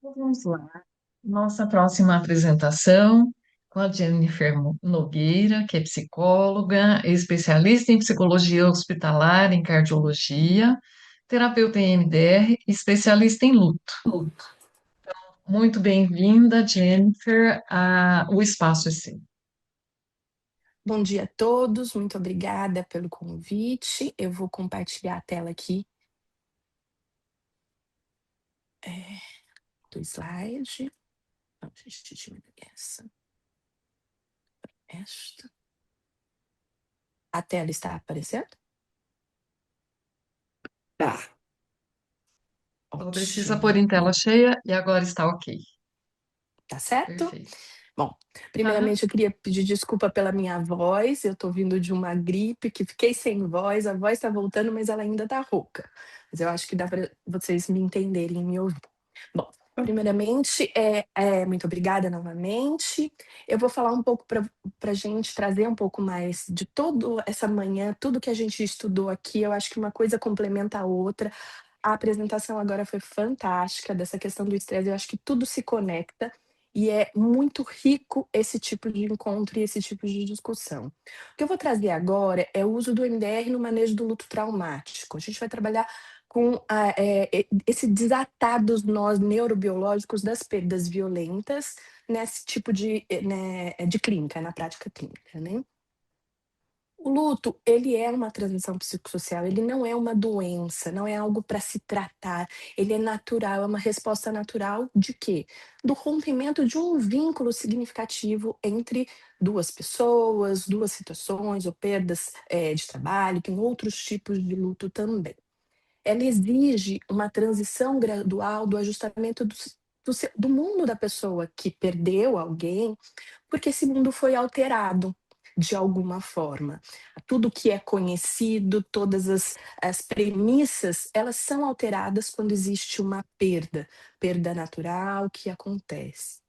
Então, vamos lá. Nossa próxima apresentação com a Jennifer Nogueira, que é psicóloga, especialista em psicologia hospitalar, em cardiologia, terapeuta em MDR, especialista em luto. Muito bem-vinda, Jennifer. O espaço é seu. Bom dia a todos, muito obrigada pelo convite. Eu vou compartilhar a tela aqui é, do slide. Então, a gente diminui esta. A tela está aparecendo? Tá. Só precisa pôr Ótimo. em tela cheia e agora está ok. Tá certo? Perfeito. Bom, Aham. primeiramente eu queria pedir desculpa pela minha voz. Eu tô vindo de uma gripe que fiquei sem voz. A voz tá voltando, mas ela ainda tá rouca. Mas eu acho que dá para vocês me entenderem e me ouvir. Bom, primeiramente, muito obrigada novamente. Eu vou falar um pouco para gente trazer um pouco mais de toda essa manhã, tudo que a gente estudou aqui. Eu acho que uma coisa complementa a outra. A apresentação agora foi fantástica dessa questão do estresse. Eu acho que tudo se conecta e é muito rico esse tipo de encontro e esse tipo de discussão. O que eu vou trazer agora é o uso do MDR no manejo do luto traumático. A gente vai trabalhar com esse desatar dos nós neurobiológicos das perdas violentas nesse tipo de clínica, na prática clínica, né? O luto, ele é uma transição psicossocial, ele não é uma doença, não é algo para se tratar, ele é natural, é uma resposta natural de quê? Do rompimento de um vínculo significativo entre duas pessoas, duas situações ou perdas de trabalho, tem outros tipos de luto também. Ela exige uma transição gradual do ajustamento do mundo da pessoa que perdeu alguém, porque esse mundo foi alterado de alguma forma. Tudo que é conhecido, todas as premissas, elas são alteradas quando existe uma perda, perda natural que acontece.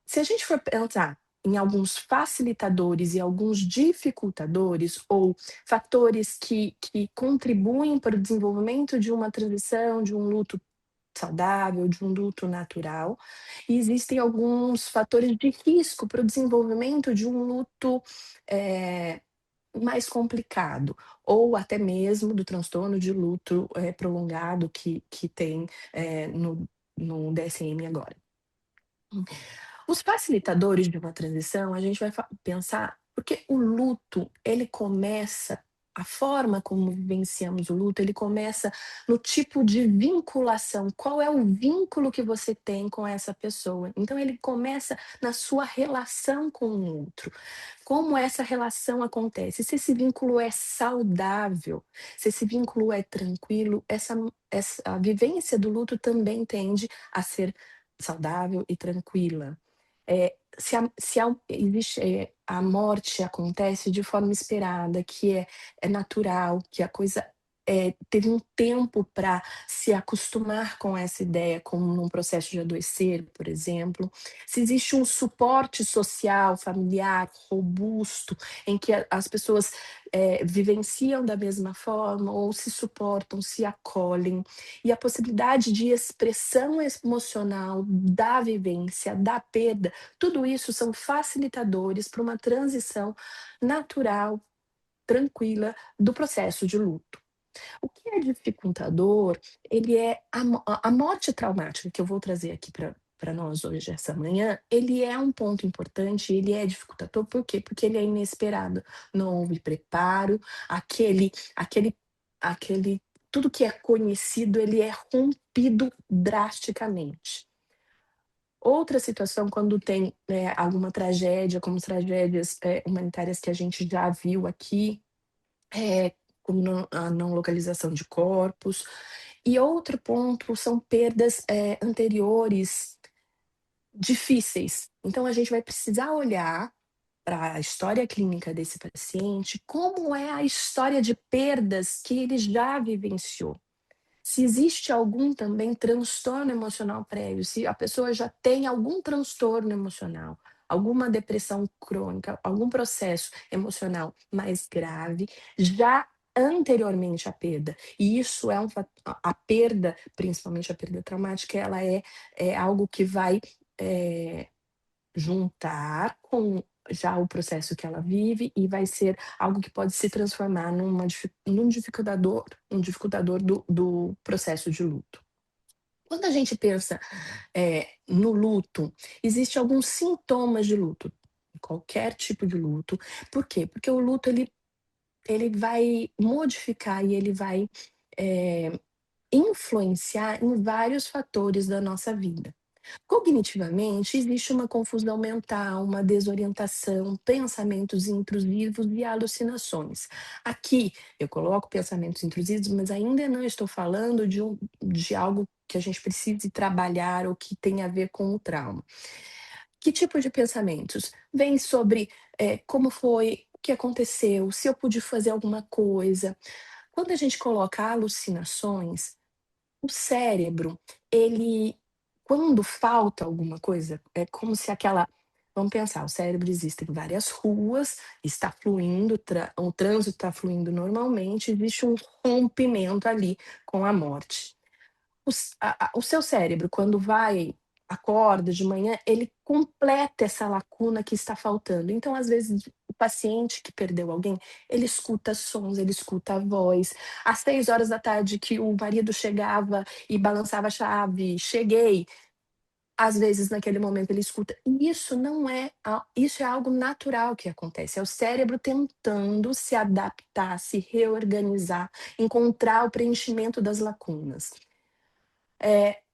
Se a gente for pensar em alguns facilitadores e alguns dificultadores, ou fatores que contribuem para o desenvolvimento de uma transição, de um luto saudável, de um luto natural, e existem alguns fatores de risco para o desenvolvimento de um luto eh, mais complicado, ou até mesmo do transtorno de luto prolongado que tem no DSM agora. Os facilitadores de uma transição, a gente vai pensar, porque o luto, ele começa, a forma como vivenciamos o luto, ele começa no tipo de vinculação. Qual é o vínculo que você tem com essa pessoa? Então, ele começa na sua relação com o outro. Como essa relação acontece? Se esse vínculo é saudável, se esse vínculo é tranquilo, a vivência do luto também tende a ser saudável e tranquila. A morte acontece de forma esperada, que é natural, que a coisa teve um tempo para se acostumar com essa ideia, como num processo de adoecer, por exemplo. Se existe um suporte social, familiar, robusto, em que as pessoas vivenciam da mesma forma, ou se suportam, se acolhem, e a possibilidade de expressão emocional da vivência, da perda, tudo isso são facilitadores para uma transição natural, tranquila do processo de luto. O que é dificultador, ele é a morte traumática que eu vou trazer aqui para nós hoje, essa manhã, ele é um ponto importante, ele é dificultador, por quê? Porque ele é inesperado, não houve preparo, aquele tudo que é conhecido, ele é rompido drasticamente. Outra situação, quando tem, alguma tragédia, como as tragédias, humanitárias que a gente já viu aqui, como a não localização de corpos. E outro ponto são perdas, anteriores difíceis. Então a gente vai precisar olhar para a história clínica desse paciente, como é a história de perdas que ele já vivenciou. Se existe algum também transtorno emocional prévio, se a pessoa já tem algum transtorno emocional, alguma depressão crônica, algum processo emocional mais grave, já anteriormente à perda. E isso é a perda, principalmente a perda traumática, ela é algo que vai, eh, juntar com já o processo que ela vive e vai ser algo que pode se transformar num dificultador do processo de luto. Quando a gente pensa, no luto, existe alguns sintomas de luto, qualquer tipo de luto. Por quê? Porque o luto ele vai modificar e ele vai, eh, influenciar em vários fatores da nossa vida. Cognitivamente, existe uma confusão mental, uma desorientação, pensamentos intrusivos e alucinações. Aqui eu coloco pensamentos intrusivos, mas ainda não estou falando de algo que a gente precise trabalhar ou que tenha a ver com o trauma. Que tipo de pensamentos? Vem sobre como foi, o que aconteceu, se eu pude fazer alguma coisa. Quando a gente coloca alucinações, o cérebro, ele quando falta alguma coisa, é como se aquela vamos pensar, o cérebro existem várias ruas, está fluindo, o trânsito está fluindo normalmente, existe um rompimento ali com a morte. O seu cérebro, quando acorda de manhã, ele completa essa lacuna que está faltando. Então, às vezes, o paciente que perdeu alguém, ele escuta sons, ele escuta a voz. Às 6 horas da tarde, que o marido chegava e balançava a chave, cheguei. Às vezes, naquele momento, ele escuta. E isso não é, isso é algo natural que acontece. É o cérebro tentando se adaptar, se reorganizar, encontrar o preenchimento das lacunas.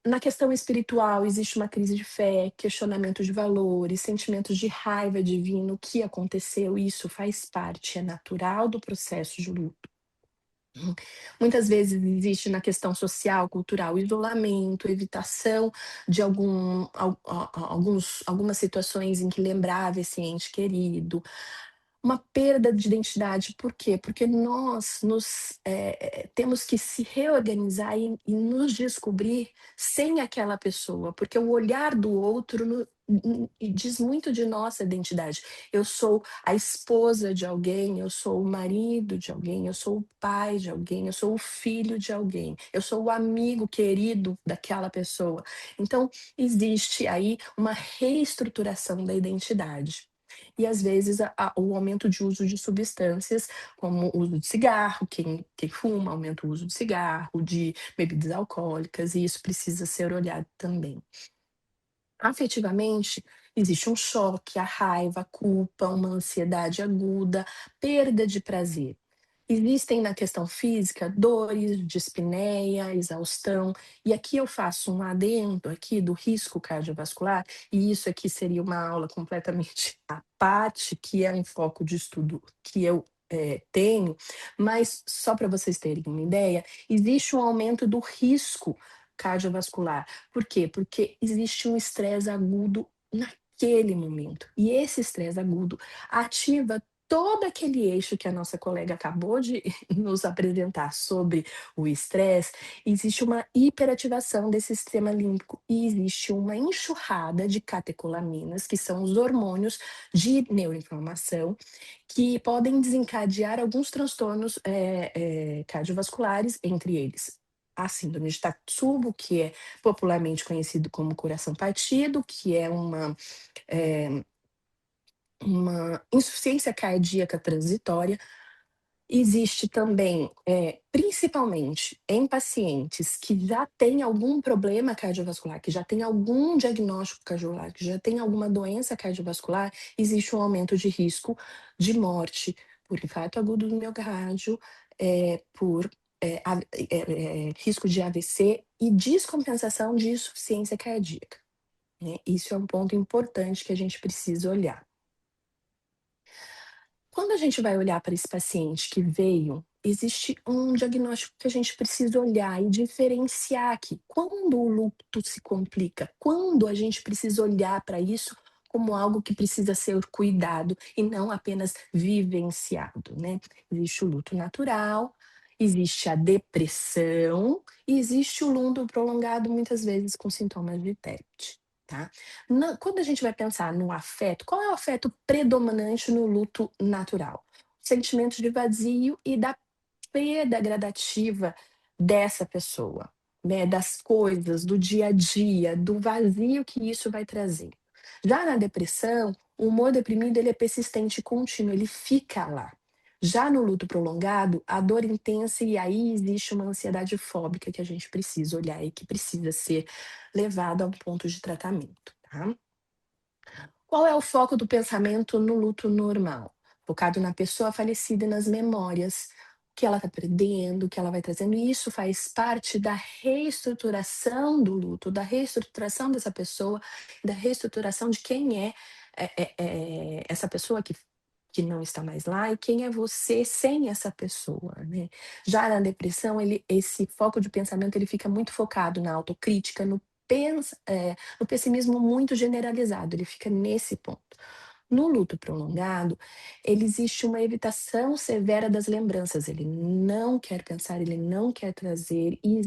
Na questão espiritual, existe uma crise de fé, questionamento de valores, sentimentos de raiva divino, o que aconteceu, isso faz parte, é natural do processo de luto. Muitas vezes existe na questão social, cultural, isolamento, evitação de algumas situações em que lembrava esse ente querido, uma perda de identidade, por quê? Porque nós temos que se reorganizar e nos descobrir sem aquela pessoa, porque o olhar do outro e diz muito de nossa identidade. Eu sou a esposa de alguém, eu sou o marido de alguém, eu sou o pai de alguém, eu sou o filho de alguém, eu sou o amigo querido daquela pessoa. Então, existe aí uma reestruturação da identidade. E às vezes o aumento de uso de substâncias, como o uso de cigarro, quem fuma, aumenta o uso de cigarro, de bebidas alcoólicas, e isso precisa ser olhado também. Afetivamente, existe um choque, a raiva, a culpa, uma ansiedade aguda, perda de prazer. Existem na questão física dores, dispneia, exaustão, e aqui eu faço um adendo aqui do risco cardiovascular, e isso aqui seria uma aula completamente à parte, que é um foco de estudo que eu tenho, mas só para vocês terem uma ideia, existe um aumento do risco cardiovascular. Por quê? Porque existe um estresse agudo naquele momento, e esse estresse agudo ativa todo aquele eixo que a nossa colega acabou de nos apresentar sobre o estresse, existe uma hiperativação desse sistema límbico e existe uma enxurrada de catecolaminas, que são os hormônios de neuroinflamação, que podem desencadear alguns transtornos cardiovasculares, entre eles a síndrome de Takotsubo, que é popularmente conhecido como coração partido, que é eh, uma insuficiência cardíaca transitória. Existe também, principalmente em pacientes que já têm algum problema cardiovascular, que já têm algum diagnóstico cardiovascular, que já têm alguma doença cardiovascular, existe um aumento de risco de morte por infarto agudo do miocárdio, por risco de AVC e descompensação de insuficiência cardíaca, né. Isso é um ponto importante que a gente precisa olhar. Quando a gente vai olhar para esse paciente que veio, existe um diagnóstico que a gente precisa olhar e diferenciar aqui. Quando o luto se complica, quando a gente precisa olhar para isso como algo que precisa ser cuidado e não apenas vivenciado, né? Existe o luto natural, existe a depressão e existe o luto prolongado, muitas vezes com sintomas de TEP, tá? Quando a gente vai pensar no afeto, qual é o afeto predominante no luto natural? Sentimentos de vazio e da perda gradativa dessa pessoa, né, das coisas, do dia a dia, do vazio que isso vai trazer. Já na depressão, o humor deprimido ele é persistente e contínuo, ele fica lá. Já no luto prolongado, a dor intensa e aí existe uma ansiedade fóbica que a gente precisa olhar e que precisa ser levado a um ponto de tratamento, tá? Qual é o foco do pensamento no luto normal? Focado na pessoa falecida e nas memórias, o que ela está perdendo, o que ela vai trazendo, e isso faz parte da reestruturação do luto, da reestruturação dessa pessoa, da reestruturação de quem essa pessoa que não está mais lá e quem é você sem essa pessoa, né? Já na depressão, esse foco de pensamento ele fica muito focado na autocrítica, no pessimismo muito generalizado, ele fica nesse ponto. No luto prolongado, ele existe uma evitação severa das lembranças, ele não quer pensar, ele não quer trazer, e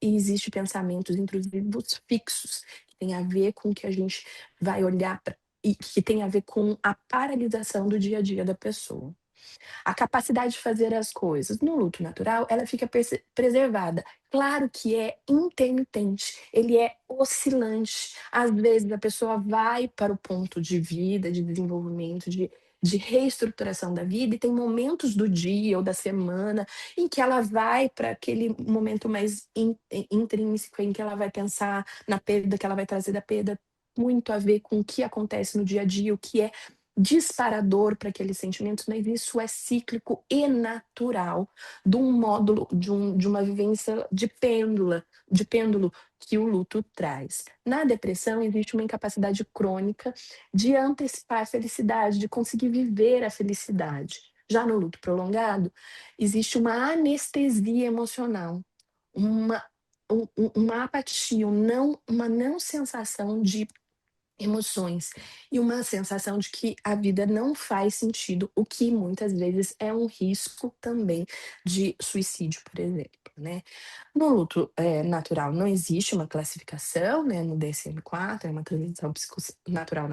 existe pensamentos intrusivos fixos, que tem a ver com o que a gente vai olhar pra, e que tem a ver com a paralisação do dia a dia da pessoa. A capacidade de fazer as coisas no luto natural, ela fica preservada. Claro que é intermitente, ele é oscilante. Às vezes a pessoa vai para o ponto de vida, de desenvolvimento, de reestruturação da vida, e tem momentos do dia ou da semana em que ela vai para aquele momento mais intrínseco, em que ela vai pensar na perda, que ela vai trazer da perda, muito a ver com o que acontece no dia a dia, o que é disparador para aqueles sentimentos, mas isso é cíclico e natural de um módulo, de uma vivência de pêndulo que o luto traz. Na depressão, existe uma incapacidade crônica de antecipar a felicidade, de conseguir viver a felicidade. Já no luto prolongado, existe uma anestesia emocional, uma, uma apatia, uma não sensação de emoções e uma sensação de que a vida não faz sentido, o que muitas vezes é um risco também de suicídio, por exemplo, né. No luto, natural não existe uma classificação, né, no DSM-4, é uma transição natural.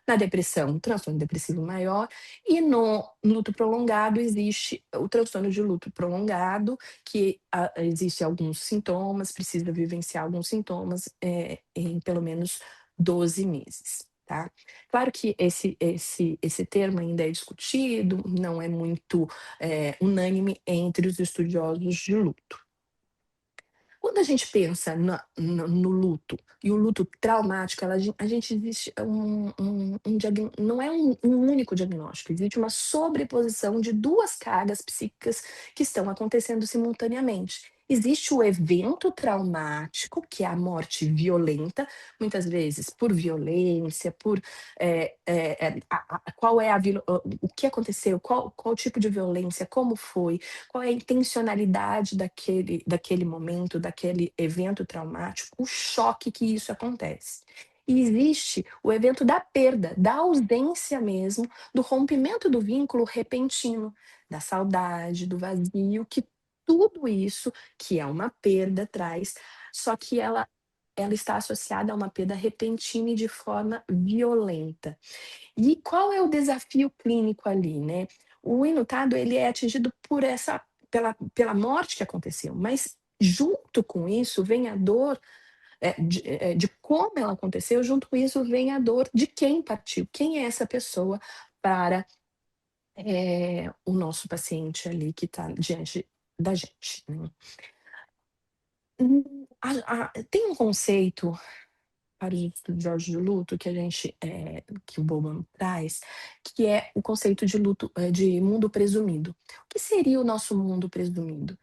Na depressão, um transtorno depressivo maior, e no luto prolongado existe o transtorno de luto prolongado, que existe alguns sintomas, precisa vivenciar alguns sintomas, em pelo menos 12 meses, tá. Claro que esse termo ainda é discutido, não é muito, unânime entre os estudiosos de luto. Quando a gente pensa no luto, e o luto traumático, a gente existe não é um único diagnóstico, existe uma sobreposição de duas cargas psíquicas que estão acontecendo simultaneamente. Existe o evento traumático, que é a morte violenta, muitas vezes por violência, por qual é o que aconteceu, qual tipo de violência, como foi, qual é a intencionalidade daquele momento, daquele evento traumático, o choque que isso acontece. E existe o evento da perda, da ausência mesmo, do rompimento do vínculo repentino, da saudade, do vazio, que tudo isso, que é uma perda, traz, só que ela está associada a uma perda repentina e de forma violenta. E qual é o desafio clínico ali, né? O enlutado, ele é atingido por pela morte que aconteceu, mas junto com isso vem a dor, de como ela aconteceu, junto com isso vem a dor de quem partiu, quem é essa pessoa para, o nosso paciente ali que está diante da gente, né. Tem um conceito para os estudiosos de luto que o Bowman traz, que é o conceito de luto, de mundo presumido. O que seria o nosso mundo presumido?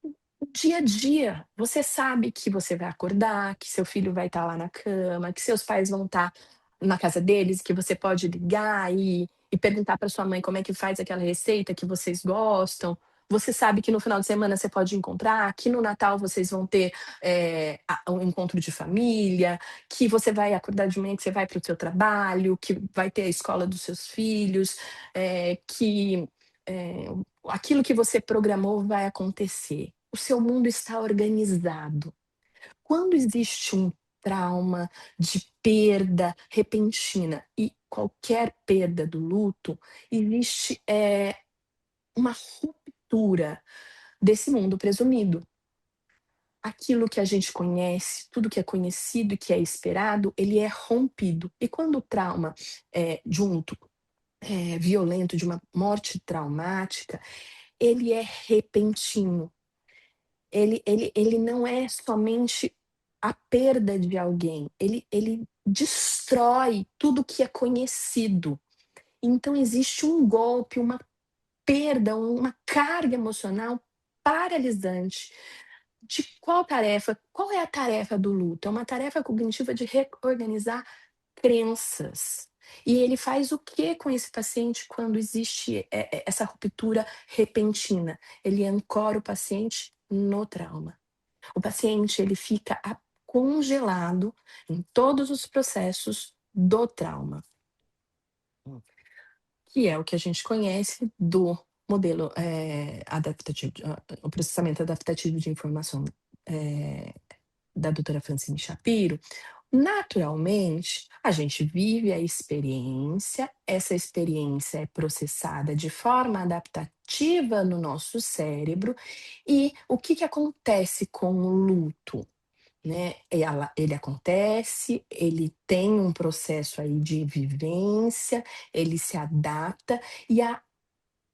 O dia a dia, você sabe que você vai acordar, que seu filho vai estar lá na cama, que seus pais vão estar na casa deles, que você pode ligar e perguntar para sua mãe como é que faz aquela receita que vocês gostam. Você sabe que no final de semana você pode encontrar, que no Natal vocês vão ter, um encontro de família, que você vai acordar de manhã, que você vai para o seu trabalho, que vai ter a escola dos seus filhos, que, eh, aquilo que você programou vai acontecer. O seu mundo está organizado. Quando existe um trauma de perda repentina e qualquer perda do luto, existe, uma ruptura desse mundo presumido. Aquilo que a gente conhece, tudo que é conhecido e que é esperado, ele é rompido. E quando o trauma é junto, é violento, de uma morte traumática, ele é repentino. Ele não é somente a perda de alguém, ele destrói tudo que é conhecido. Então existe um golpe, uma perda, uma carga emocional paralisante. De qual tarefa? Qual é a tarefa do luto? É uma tarefa cognitiva de reorganizar crenças. E ele faz o que com esse paciente quando existe essa ruptura repentina? Ele ancora o paciente no trauma. O paciente ele fica congelado em todos os processos do trauma, que é o que a gente conhece do modelo adaptativo, o processamento adaptativo de informação da doutora Francine Shapiro. Naturalmente, a gente vive a experiência, essa experiência é processada de forma adaptativa no nosso cérebro, e o que acontece com o luto? Né? Ele acontece, ele tem um processo aí de vivência, ele se adapta, e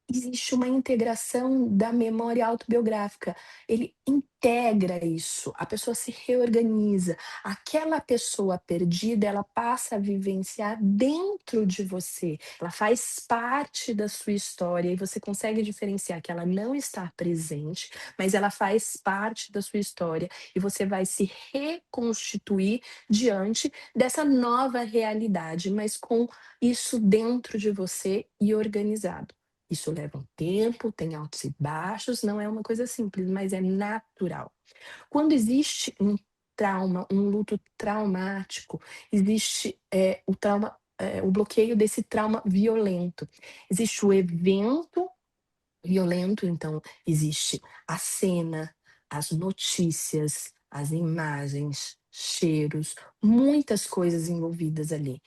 existe uma integração da memória autobiográfica. Ele integra isso, a pessoa se reorganiza. Aquela pessoa perdida, ela passa a vivenciar dentro de você. Ela faz parte da sua história e você consegue diferenciar que ela não está presente, mas ela faz parte da sua história e você vai se reconstituir diante dessa nova realidade, mas com isso dentro de você e organizado. Isso leva um tempo, tem altos e baixos, não é uma coisa simples, mas é natural. Quando existe um trauma, um luto traumático, existe o trauma, o bloqueio desse trauma violento. Existe o evento violento, então existe a cena, as notícias, as imagens, cheiros, muitas coisas envolvidas ali.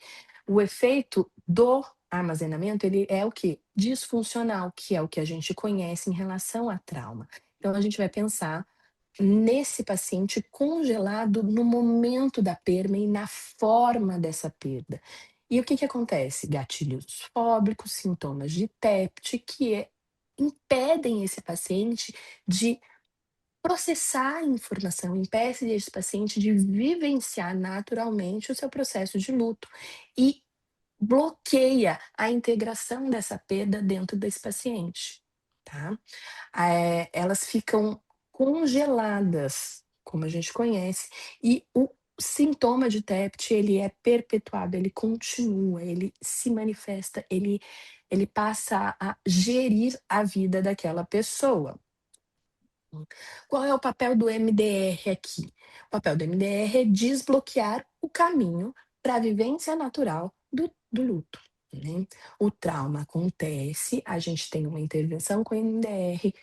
O efeito do armazenamento, ele é o quê? Disfuncional, que é o que a gente conhece em relação a trauma. Então a gente vai pensar nesse paciente congelado no momento da perda e na forma dessa perda. E o que acontece? Gatilhos fóbicos, sintomas de TEPT, impedem esse paciente de processar a informação, impede esse paciente de vivenciar naturalmente o seu processo de luto e bloqueia a integração dessa perda dentro desse paciente, tá? Elas ficam congeladas, como a gente conhece, e o sintoma de TEPT, ele é perpetuado, ele continua, ele se manifesta, ele passa a gerir a vida daquela pessoa. Qual é o papel do MDR aqui? O papel do MDR é desbloquear o caminho para a vivência natural do luto. Né? O trauma acontece, a gente tem uma intervenção com o MDR,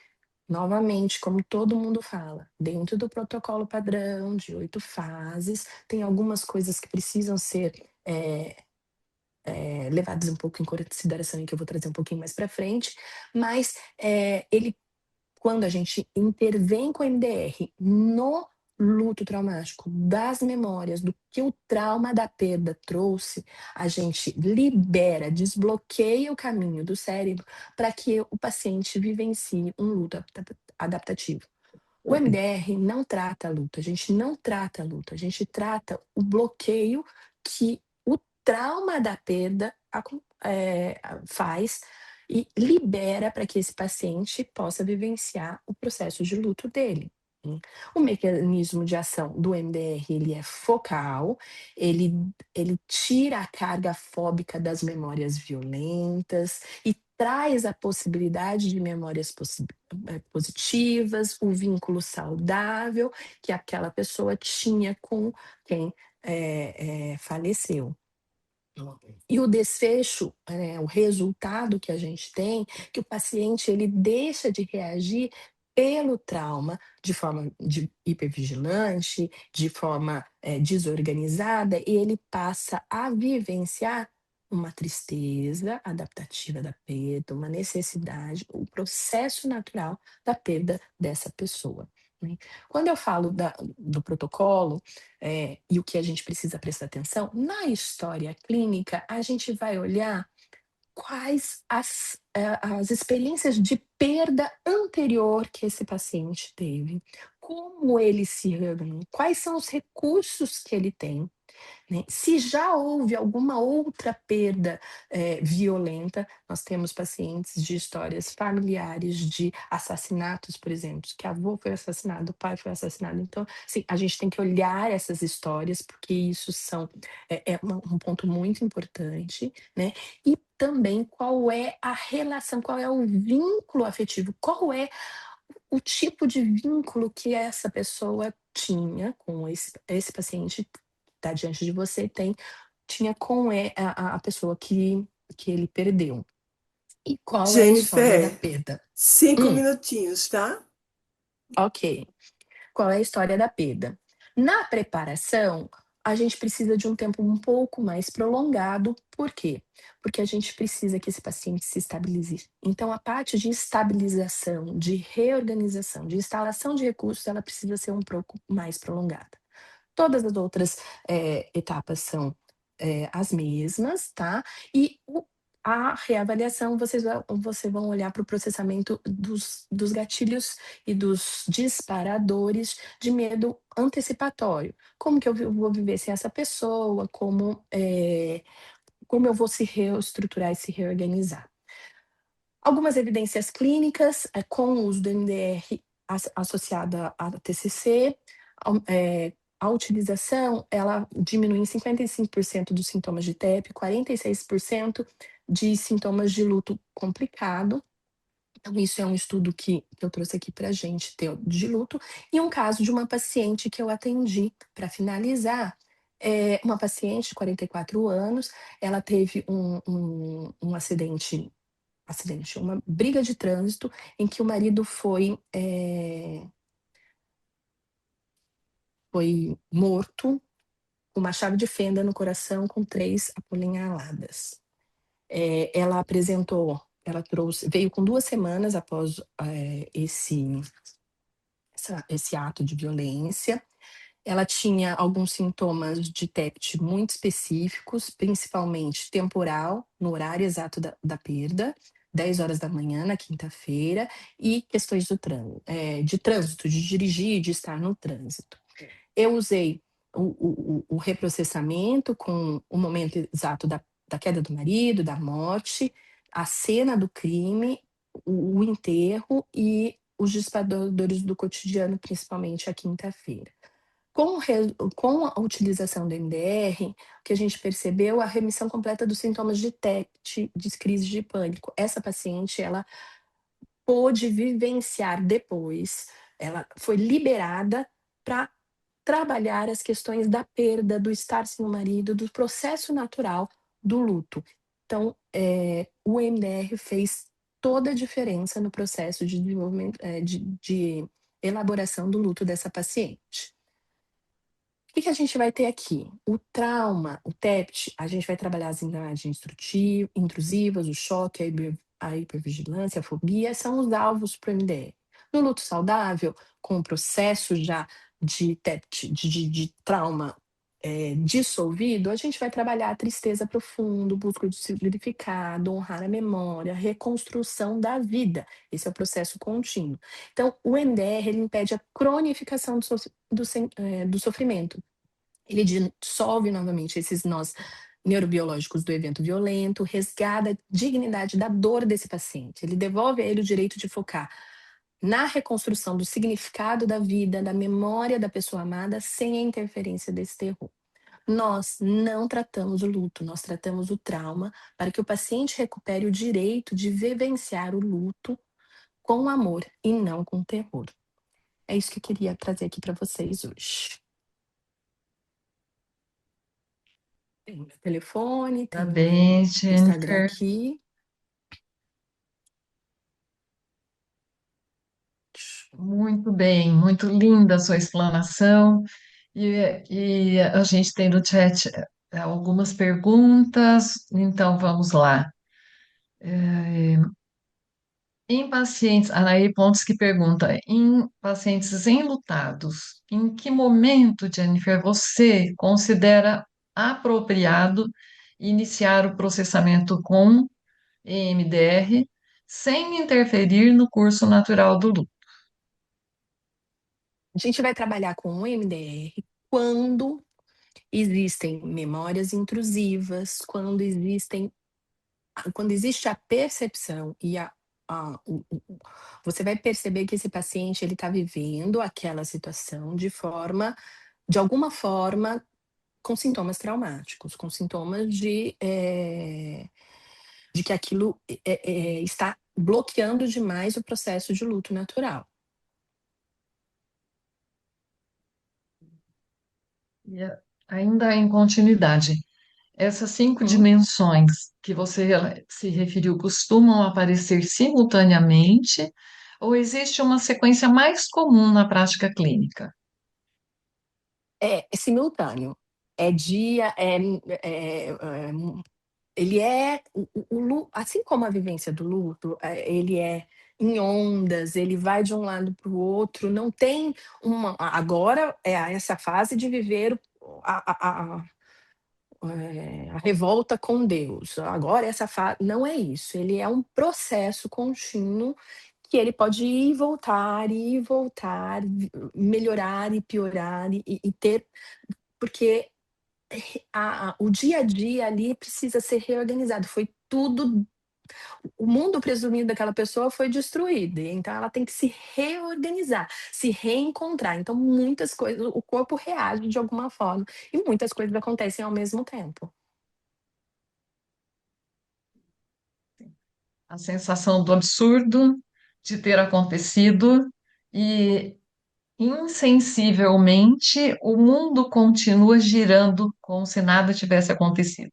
novamente, como todo mundo fala, dentro do protocolo padrão de 8 fases, tem algumas coisas que precisam ser levadas um pouco em consideração e que eu vou trazer um pouquinho mais para frente, mas ele quando a gente intervém com o MDR no luto traumático, das memórias, do que o trauma da perda trouxe, a gente libera, desbloqueia o caminho do cérebro para que o paciente vivencie um luto adaptativo. O MDR não trata a luta, a gente não trata a luta, a gente trata o bloqueio que o trauma da perda faz e libera para que esse paciente possa vivenciar o processo de luto dele. O mecanismo de ação do MDR ele é focal, ele tira a carga fóbica das memórias violentas e traz a possibilidade de memórias positivas, o vínculo saudável que aquela pessoa tinha com quem faleceu. E o desfecho, o resultado que a gente tem, que o paciente ele deixa de reagir pelo trauma de forma hipervigilante, de forma desorganizada, e ele passa a vivenciar uma tristeza adaptativa da perda, uma necessidade, o processo natural da perda dessa pessoa, né. Quando eu falo do protocolo, e o que a gente precisa prestar atenção, na história clínica, a gente vai olhar quais as experiências de perda anterior que esse paciente teve, como ele se reorganizou, quais são os recursos que ele tem, né. Se já houve alguma outra perda, violenta, nós temos pacientes de histórias familiares de assassinatos, por exemplo, que avô foi assassinado, o pai foi assassinado. Então, assim, a gente tem que olhar essas histórias, porque isso um ponto muito importante, né. E também qual é a relação, qual é o vínculo afetivo, qual é o tipo de vínculo que essa pessoa tinha com esse paciente que está diante de você tinha com a pessoa que ele perdeu. E qual é a história da Jennifer, perda? 5 minutinhos, tá? Ok. Qual é a história da perda? Na preparação, a gente precisa de um tempo um pouco mais prolongado. Por quê? Porque a gente precisa que esse paciente se estabilize. Então, a parte de estabilização, de reorganização, de instalação de recursos, ela precisa ser um pouco mais prolongada. Todas as outras, etapas são, as mesmas, tá. E a reavaliação, vocês vão olhar para o processamento dos gatilhos e dos disparadores de medo antecipatório. Como que eu vou viver sem essa pessoa, como eu vou se reestruturar e se reorganizar. Algumas evidências clínicas, com o uso do MDR associada à TCC, a utilização, ela diminui em 55% dos sintomas de TEP, 46% de sintomas de luto complicado. Então, isso é um estudo que eu trouxe aqui para a gente ter de luto. E um caso de uma paciente que eu atendi, para finalizar, uma paciente de 44 anos, ela teve um acidente, uma briga de trânsito em que o marido foi morto com uma chave de fenda no coração com 3 apunhaladas. Veio com 2 semanas após, esse ato de violência. Ela tinha alguns sintomas de TEPT muito específicos, principalmente temporal, no horário exato da perda, 10 horas da manhã na quinta-feira, e questões de trânsito, de dirigir, de estar no trânsito. Eu usei o reprocessamento com o momento exato da queda do marido, da morte, a cena do crime, o enterro e os disparadores do cotidiano, principalmente a quinta-feira. Com a utilização do MDR, o que a gente percebeu, a remissão completa dos sintomas de TEPT, de crise de pânico. Essa paciente, ela pôde vivenciar depois, ela foi liberada para trabalhar as questões da perda, do estar sem o marido, do processo natural do luto. Então, o MDR fez toda a diferença no processo de desenvolvimento, de elaboração do luto dessa paciente. O que a gente vai ter aqui? O trauma, o TEPT, a gente vai trabalhar as imagens intrusivas, o choque, a hipervigilância, a fobia, são os alvos para o MDR. No luto saudável, com o processo já de TEPT, de trauma dissolvido, a gente vai trabalhar a tristeza profunda, busca de significado, honrar a memória, reconstrução da vida. Esse é o processo contínuo. Então, o MDR ele impede a cronificação do sofrimento. Ele dissolve novamente esses nós neurobiológicos do evento violento, resgata a dignidade da dor desse paciente. Ele devolve a ele o direito de focar na reconstrução do significado da vida, da memória da pessoa amada, sem a interferência desse terror. Nós não tratamos o luto, nós tratamos o trauma para que o paciente recupere o direito de vivenciar o luto com amor e não com terror. É isso que eu queria trazer aqui para vocês hoje. Tem meu telefone, tem o meu Parabéns, Instagram Jennifer. aqui. Muito bem, muito linda a sua explanação. E a gente tem no chat algumas perguntas, então vamos lá. Em pacientes, Anaí Pontes que pergunta, em pacientes enlutados, em que momento, Jennifer, você considera apropriado iniciar o processamento com EMDR sem interferir no curso natural do luto? A gente vai trabalhar com o MDR quando existem memórias intrusivas, quando existe a percepção e você vai perceber que esse paciente ele está vivendo aquela situação de alguma forma, com sintomas traumáticos, com sintomas de que aquilo está bloqueando demais o processo de luto natural. E ainda em continuidade, essas cinco Uhum. dimensões que você se referiu costumam aparecer simultaneamente ou existe uma sequência mais comum na prática clínica? É simultâneo. É dia, ele é o lu assim como a vivência do luto, ele é em ondas, ele vai de um lado para o outro, não tem agora é essa fase de viver a revolta com Deus. Agora essa fase não é isso, ele é um processo contínuo que ele pode ir e voltar, melhorar e piorar e ter porque o dia a dia ali precisa ser reorganizado. Foi tudo o mundo presumido daquela pessoa foi destruído, e então ela tem que se reorganizar, se reencontrar. Então muitas coisas o corpo reage de alguma forma, e muitas coisas acontecem ao mesmo tempo. A sensação do absurdo de ter acontecido e, insensivelmente, o mundo continua girando como se nada tivesse acontecido.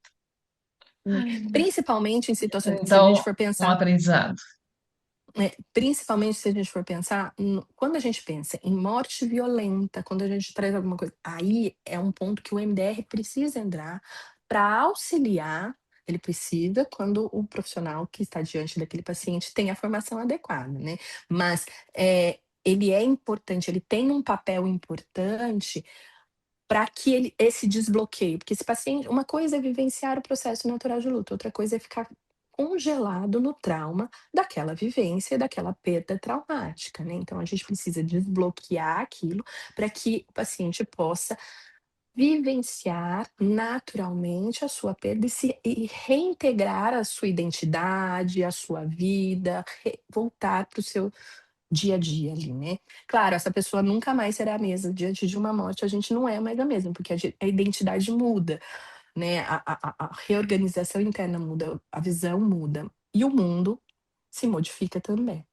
Principalmente em situações se a gente Então, for um pensar aprendizado. Principalmente se a gente for pensar quando a gente pensa em morte violenta, quando a gente traz alguma coisa, aí é um ponto que o MDR precisa entrar para auxiliar, ele precisa quando o profissional que está diante daquele paciente tem a formação adequada, né. Mas, ele é importante, ele tem um papel importante para que ele esse desbloqueio, porque esse paciente uma coisa é vivenciar o processo natural de luto, outra coisa é ficar congelado no trauma daquela vivência, daquela perda traumática, né. Então a gente precisa desbloquear aquilo para que o paciente possa vivenciar naturalmente a sua perda e reintegrar a sua identidade, a sua vida, voltar para o seu dia a dia ali, né. Claro, essa pessoa nunca mais será a mesma, diante de uma morte a gente não é mais a mesma, porque a identidade muda, né, a reorganização interna muda, a visão muda, e o mundo se modifica também.